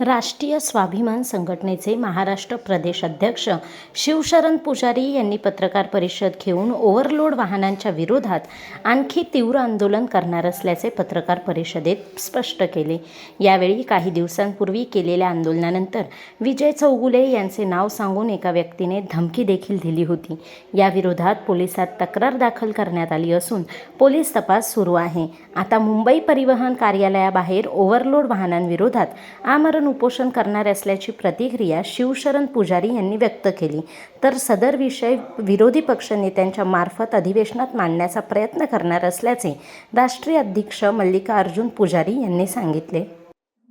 राष्ट्रीय स्वाभिमान संघटनेचे महाराष्ट्र प्रदेश अध्यक्ष शिवशरण पुजारी यांनी पत्रकार परिषद घेऊन ओव्हरलोड वाहनांच्या विरोधात आणखी तीव्र आंदोलन करणार असल्याचे पत्रकार परिषदेत स्पष्ट केले। यावेळी काही दिवसांपूर्वी केलेल्या आंदोलनानंतर विजय चौगुले यांचे नाव सांगून एका व्यक्तीने धमकी देखील दिली होती। या विरोधात पोलिसात तक्रार दाखल करण्यात आली असून पोलीस तपास सुरू आहे। आता मुंबई परिवहन कार्यालयाबाहेर ओव्हरलोड वाहनांविरोधात आमरण उपोषण करणार असल्याची प्रतिक्रिया शिवशरण पुजारी यांनी व्यक्त केली। तर सदर विषय विरोधी पक्षनेत्यांच्या मार्फत अधिवेशनात मांडण्याचा प्रयत्न करणार असल्याचे राष्ट्रीय अध्यक्ष मल्लिकार्जुन पुजारी यांनी सांगितले।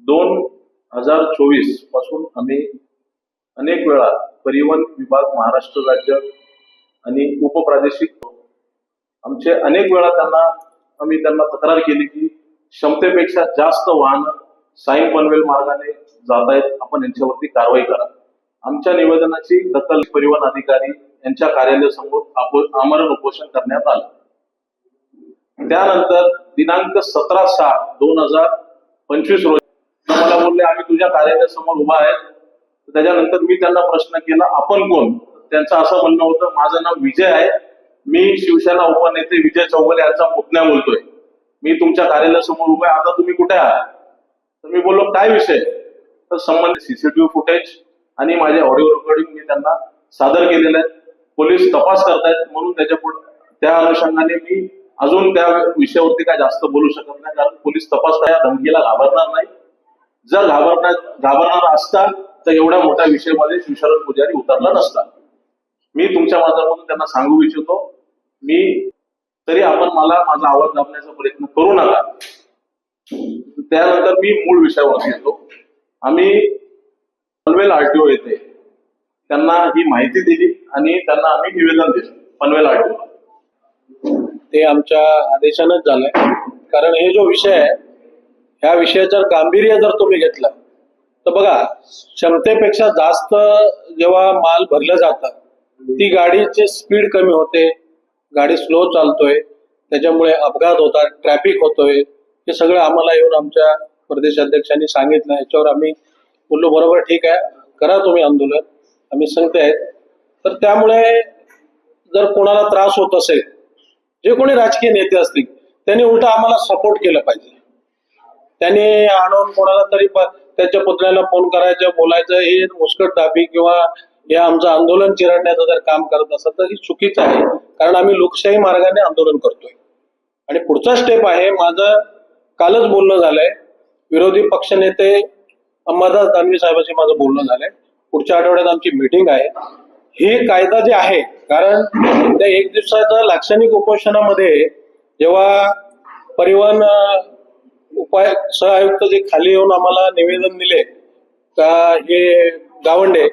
2024 पासून आम्ही अनेक वेळा परिवहन विभाग, महाराष्ट्र राज्य आणि उपप्रादेशिक आमचे अनेक वेळा त्यांना तक्रार केली की क्षमतेपेक्षा जास्त वाहन साईन पनवेल मार्गाने जात आहेत, आपण यांच्यावरती कारवाई करा। आमच्या निवेदनाची दखल परिवहन अधिकारी यांच्या कार्यालयासमोर आमरण उपोषण करण्यात आलं। त्यानंतर दिनांक 17/6/2025 रोजी मला बोलले आम्ही तुझ्या कार्यालयासमोर उभा आहे। त्याच्यानंतर मी त्यांना प्रश्न केला आपण कोण? त्यांचं असं म्हणणं होतं माझं नाव विजय आहे, मी शिवसेना उपनेते विजय चौगुले यांचा पुतण्या बोलतोय, मी तुमच्या कार्यालयासमोर उभा आहे, आता तुम्ही कुठे आहात? तर मी बोललो काय विषय? तर संबंधित सीसीटीव्ही फुटेज आणि माझे ऑडिओ रेकॉर्डिंग मी त्यांना सादर केलेलं आहे। पोलीस तपास करतायत, म्हणून त्या अनुषंगाने मी अजून त्या विषयावरती काय जास्त बोलू शकत नाही, कारण पोलीस तपास त्या धमकीला घाबरणार नाही। जर घाबरणार असता तर एवढ्या मोठ्या विषयामध्ये शिवशरण पुजारी उतरला नसता। मी तुमच्या माध्यमातून त्यांना सांगू इच्छितो, तरी आपण माझा आवाज दाबण्याचा प्रयत्न करू नका। त्यानंतर मी मूळ विषयावर येतो। आम्ही पनवेल आरटीओ येथे त्यांना ही माहिती दिली आणि त्यांना आम्ही निवेदन दिलं पनवेल आरटीओ। ते आमच्या आदेशानंच झालंय, कारण हे जो विषय आहे ह्या विषयाचं गांभीर्य जर तुम्ही घेतलं तर बघा, क्षमतेपेक्षा जास्त जेव्हा माल भरलं जातं ती गाडीची स्पीड कमी होते, गाडी स्लो चालतोय, त्याच्यामुळे अपघात होतात, ट्रॅफिक होतोय। हे सगळं आम्हाला येऊन आमच्या प्रदेश अध्यक्षांनी सांगितलं। याच्यावर आम्ही बोललो बरोबर ठीक आहे, करा तुम्ही आंदोलन, आम्ही सांगते आहेत। तर त्यामुळे जर कोणाला त्रास होत असेल, जे कोणी राजकीय नेते असतील त्यांनी उलट आम्हाला सपोर्ट केलं पाहिजे। त्यांनी आणून कोणाला तरी त्याच्या पुतण्याला फोन करायचं, बोलायचं, हे मुस्कट दाबी किंवा हे आमचं आंदोलन चिरडण्याचं जर काम करत असेल तर हे चुकीचं आहे, कारण आम्ही लोकशाही मार्गाने आंदोलन करतोय। आणि पुढचा स्टेप आहे, माझं कालच बोलणं झालंय, विरोधी पक्षनेते अंबादास दानवे साहेबांशी माझं बोलणं झालंय, पुढच्या आठवड्यात आमची मीटिंग आहे। हे कायदा जे आहे, कारण त्या 1 दिवसाच्या लाक्षणिक उपोषणामध्ये जेव्हा परिवहन सह आयुक्त जे खाली येऊन आम्हाला निवेदन दिले का हे गावंडे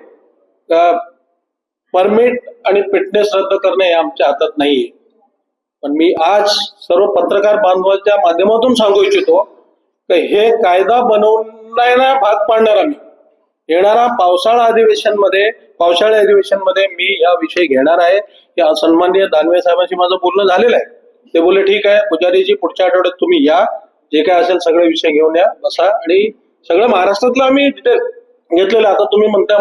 का परमिट आणि फिटनेस रद्द करणे हे आमच्या हातात नाहीये। पण मी आज सर्व पत्रकार बांधवांच्या माध्यमातून सांगू इच्छितो की हे कायदा बनवण्याला भाग पाडणार आम्ही। येणारा पावसाळी अधिवेशनमध्ये मी हा विषय घेणार आहे। या सन्माननीय दानवे साहेबांशी माझं बोलणं झालेलं आहे, ते बोलले ठीक आहे पुजारीजी, पुढच्या आठवड्यात तुम्ही या, जे काय असेल सगळे विषय घेऊन या, बसा। आणि सगळं महाराष्ट्रातलं आम्ही डिटेल घेतलेलं। आता तुम्ही म्हणता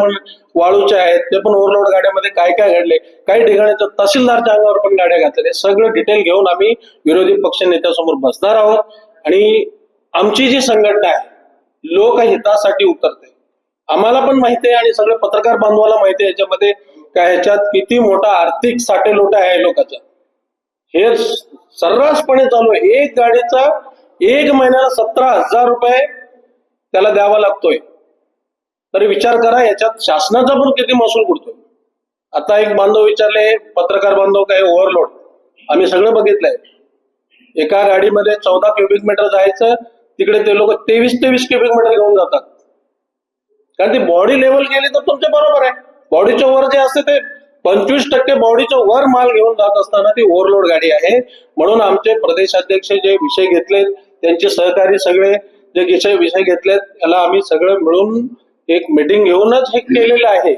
वाळूचे आहेत ते पण ओव्हरलोड गाड्यामध्ये काय काय घडले, काही ठिकाणी तर तहसीलदारच्या अंगावर पण गाड्या घातलेल्या, सगळं डिटेल घेऊन आम्ही विरोधी पक्ष नेत्यासमोर बसणार आहोत। आणि आमची जी संघटना आहे लोकहितासाठी उतरते, आम्हाला पण माहिती आहे आणि सगळे पत्रकार बांधवाला माहिती आहे याच्यामध्ये काय ह्याच्यात किती मोठा आर्थिक साटेलोटा आहे लोकांचा। हे सर्रासपणे चालू आहे, एक गाडीचा 1 महिन्याला 17,000 रुपये त्याला द्यावा लागतोय। तरी विचार करा याच्यात शासनाचा पण किती महसूल बुडतोय। आता एक बांधव विचारले, पत्रकार बांधव काय ओव्हरलोड, आम्ही सगळं बघितलंय। एका गाडीमध्ये 14 क्युबिक मीटर जायचं, तिकडे ते लोक 23 क्युबिक मीटर घेऊन जातात, कारण ती बॉडी लेवल गेली तर तुमच्या बरोबर आहे। बॉडीच्या वर जे असते ते 25% बॉडीच्या वर माल घेऊन जात असताना ती ओव्हरलोड गाडी आहे। म्हणून आमचे प्रदेशाध्यक्ष जे विषय घेतलेत, त्यांचे सहकारी सगळे जे विषय घेतलेत, याला आम्ही सगळं मिळून एक मीटिंग घेऊनच हे केलेलं आहे।